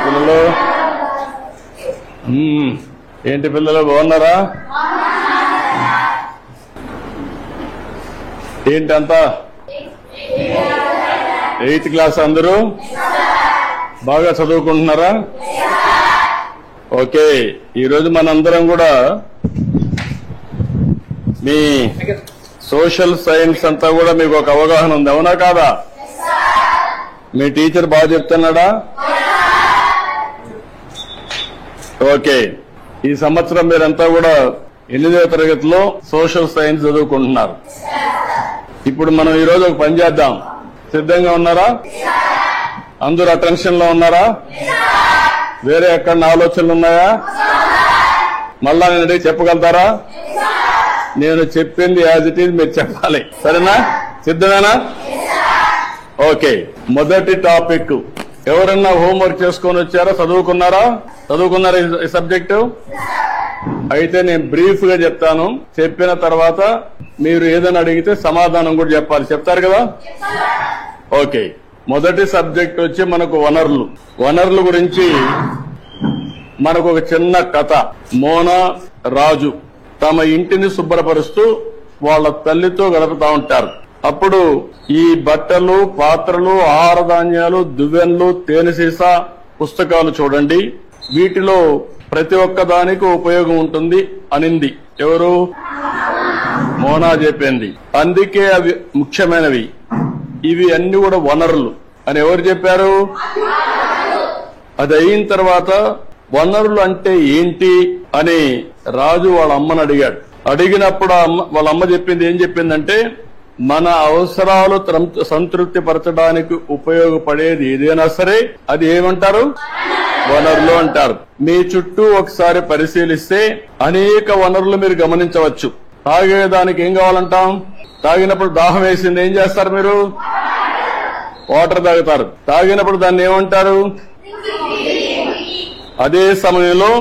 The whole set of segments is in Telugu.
పిల్లలు? ఏంటి పిల్లలు బాగున్నారా? ఏంటంతా 8th క్లాస్ అందరూ బాగా చదువుకుంటున్నారా? ఓకే, ఈరోజు మనందరం కూడా మీ సోషల్ సైన్స్ అంతా కూడా మీకు ఒక అవగాహన ఉంది, అవునా కాదా? మీ టీచర్ బాగా చెప్తున్నాడా? ఓకే, ఈ సంవత్సరం మీరంతా కూడా 8వ తరగతిలో సోషల్ సైన్స్ చదువుకుంటున్నారు. ఇప్పుడు మనం ఈరోజు ఒక పని చేద్దాం. సిద్ధంగా ఉన్నారా? అందరూ అటెన్షన్ లో ఉన్నారా? వేరే ఎక్కడ ఆలోచనలు ఉన్నాయా? మళ్ళా నేను చెప్పగలుగుతారా? నేను చెప్పింది యాజ్ ఇట్ ఈజ్ మీరు చెప్పాలి, సరేనా? సిద్ధమేనా? ఓకే, మొదటి టాపిక్ ఎవరన్నా హోంవర్క్ చేసుకొని వచ్చారా? చదువుకున్నారా ఈ సబ్జెక్టు? అయితే నేను బ్రీఫ్ గా చెప్తాను, చెప్పిన తర్వాత మీరు ఏదైనా అడిగితే సమాధానం కూడా చెప్పాలి. చెప్తారు కదా? ఓకే, మొదటి సబ్జెక్ట్ వచ్చి మనకు వనరుల గురించి మనకు ఒక చిన్న కథ. మోనా, రాజు తమ ఇంటిని శుభ్రపరుస్తూ వాళ్ళ తల్లితో గడుపుతా ఉంటారు. అప్పుడు ఈ బట్టలు, పాత్రలు, ఆహార ధాన్యాలు, దువ్వెన్లు, తేనె సీసా, పుస్తకాలు చూడండి, వీటిలో ప్రతి ఒక్క దానికి ఉపయోగం ఉంటుంది అనింది. ఎవరు? మోనా చెప్పింది. అందుకే అవి ముఖ్యమైనవి, ఇవి అన్ని కూడా వనరులు అని ఎవరు చెప్పారు? అది అయిన తర్వాత వనరులు అంటే ఏంటి అని రాజు వాళ్ళ అమ్మని అడిగాడు. అడిగినప్పుడు వాళ్ళ అమ్మ చెప్పింది ఏం చెప్పిందంటే, మన అవసరాలు సంతృప్తి పరచడానికి ఉపయోగపడేది ఏదైనా సరే అది ఏమంటారు? వనరులు అంటారు. మీ చుట్టూ ఒకసారి పరిశీలిస్తే అనేక వనరులు మీరు గమనించవచ్చు. తాగేదానికి ఏం కావాలంటాం? తాగినప్పుడు దాహం వేసింది, ఏం చేస్తారు మీరు? వాటర్ తాగుతారు. తాగినప్పుడు దాన్ని ఏమంటారు? అదే సమయంలో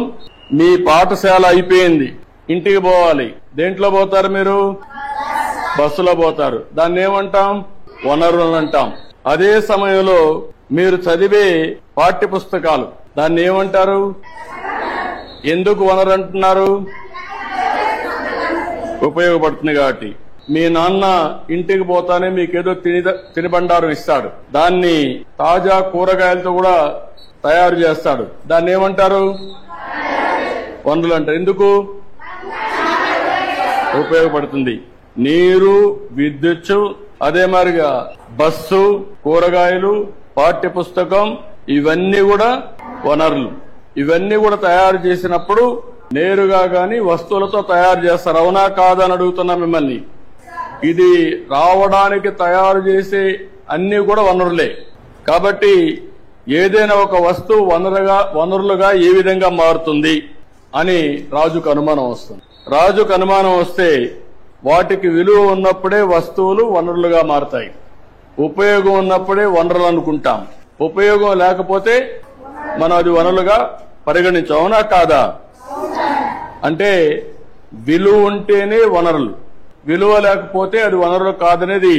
మీ పాఠశాల అయిపోయింది, ఇంటికి పోవాలి, దేంట్లో పోతారు మీరు? బస్సులో పోతారు. దాన్ని ఏమంటాం? వనరులు అంటాం. అదే సమయంలో మీరు చదివే పాఠ్య పుస్తకాలు, దాన్ని ఏమంటారు? ఎందుకు వనరు అంటున్నారు? ఉపయోగపడుతుంది కాబట్టి. మీ నాన్న ఇంటికి పోతానే మీకేదో తినిబండారం ఇస్తాడు, దాన్ని తాజా కూరగాయలతో కూడా తయారు చేస్తాడు, దాన్ని ఏమంటారు? వనరులు అంటారు. ఎందుకు? ఉపయోగపడుతుంది. నీరు, విద్యుత్, అదే మాదిరిగా బస్సు, కూరగాయలు, పాఠ్య పుస్తకం, ఇవన్నీ కూడా వనరులు. ఇవన్నీ కూడా తయారు చేసినప్పుడు నేరుగా గాని వస్తువులతో తయారు చేస్తారు, అవునా కాదా అని అడుగుతున్నా మిమ్మల్ని. ఇది రావడానికి తయారు చేసే అన్ని కూడా వనరులే. కాబట్టి ఏదైనా ఒక వస్తువు వనరులుగా ఏ విధంగా మారుతుంది అని రాజుకు అనుమానం వస్తుంది. రాజుకు అనుమానం వస్తే వాటికి విలువ ఉన్నప్పుడే వస్తువులు వనరులుగా మారతాయి, ఉపయోగం ఉన్నప్పుడే వనరులు అనుకుంటాం. ఉపయోగం లేకపోతే మనం అది వనరులుగా పరిగణించాం, అవునా కాదా? అంటే విలువ ఉంటేనే వనరులు, విలువ లేకపోతే అది వనరులు కాదనేది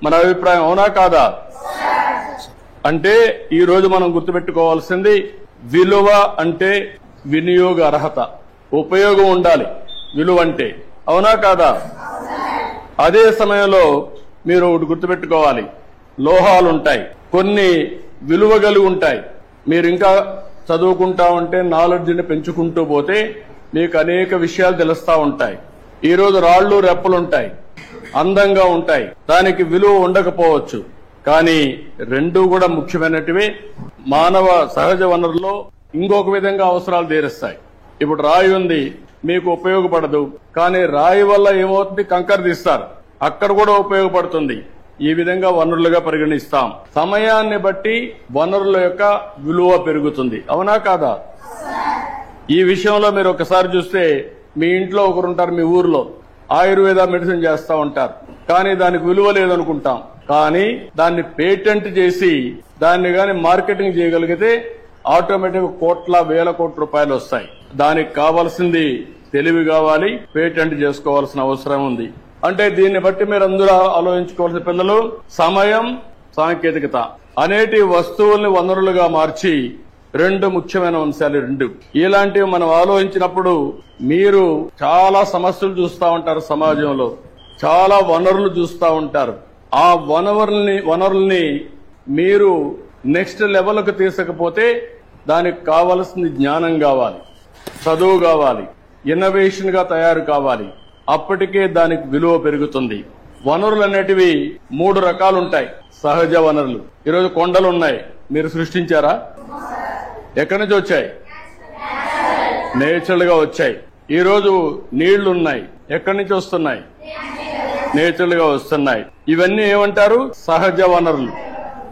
మన అభిప్రాయం, అవునా కాదా? అంటే ఈ రోజు మనం గుర్తుపెట్టుకోవాల్సింది, విలువ అంటే వినియోగ అర్హత, ఉపయోగం ఉండాలి విలువ అంటే, అవునా కాదా? అదే సమయంలో మీరు ఒకటి గుర్తుపెట్టుకోవాలి, లోహాలు ఉంటాయి, కొన్ని విలువ కలిగి ఉంటాయి. మీరు ఇంకా చదువుకుంటా ఉంటే, నాలెడ్జ్ని పెంచుకుంటూ పోతే మీకు అనేక విషయాలు తెలుస్తా ఉంటాయి. ఈ రోజు రాళ్లు, రెప్పలుంటాయి, అందంగా ఉంటాయి, దానికి విలువ ఉండకపోవచ్చు, కానీ రెండూ కూడా ముఖ్యమైనటివి. మానవ సహజ వనరుల్లో ఇంకొక విధంగా అవసరాలు తీరుస్తాయి. ఇప్పుడు రాయి ఉంది, మీకు ఉపయోగపడదు, కానీ రాయి వల్ల ఏమవుతుంది? కంకర తీస్తారు, అక్కడ కూడా ఉపయోగపడుతుంది. ఈ విధంగా వనరులుగా పరిగణిస్తాం. సమయాన్ని బట్టి వనరుల యొక్క విలువ పెరుగుతుంది, అవునా కాదా? ఈ విషయంలో మీరు ఒకసారి చూస్తే, మీ ఇంట్లో ఒకరుంటారు, మీ ఊర్లో ఆయుర్వేద మెడిసిన్ చేస్తా ఉంటారు, కానీ దానికి విలువ లేదనుకుంటాం. కానీ దాన్ని పేటెంట్ చేసి దాన్ని గాని మార్కెటింగ్ చేయగలిగితే ఆటోమేటిక్ కోట్ల వేల కోట్ల రూపాయలు వస్తాయి. దానికి కావాల్సింది తెలివి కావాలి, పేటెంట్ చేసుకోవాల్సిన అవసరం ఉంది. అంటే దీన్ని బట్టి మీరు అందరూ ఆలోచించుకోవాల్సిన పిల్లలు, సమయం, సాంకేతికత అనేటి వస్తువుల్ని వనరులుగా మార్చి రెండు ముఖ్యమైన అంశాలు రెండు. ఇలాంటివి మనం ఆలోచించినప్పుడు మీరు చాలా సమస్యలు చూస్తూ ఉంటారు, సమాజంలో చాలా వనరులు చూస్తూ ఉంటారు. ఆ వనరుల్ని మీరు నెక్స్ట్ లెవెల్కు తీసుకపోతే దానికి కావలసిన జ్ఞానం కావాలి, చదువు కావాలి, ఇన్నోవేషన్ గా తయారు కావాలి. అప్పటికే దానికి విలువ పెరుగుతుంది. వనరులు అనేటివి 3 రకాలు ఉంటాయి. సహజ వనరులు. ఈరోజు కొండలు ఉన్నాయి, మీరు సృష్టించారా? ఎక్కడి నుంచి వచ్చాయి? నేచురల్ గా వచ్చాయి. ఈరోజు నీళ్లు ఉన్నాయి, ఎక్కడి నుంచి వస్తున్నాయి? నేచురల్ గా వస్తున్నాయి. ఇవన్నీ ఏమంటారు? సహజ వనరులు.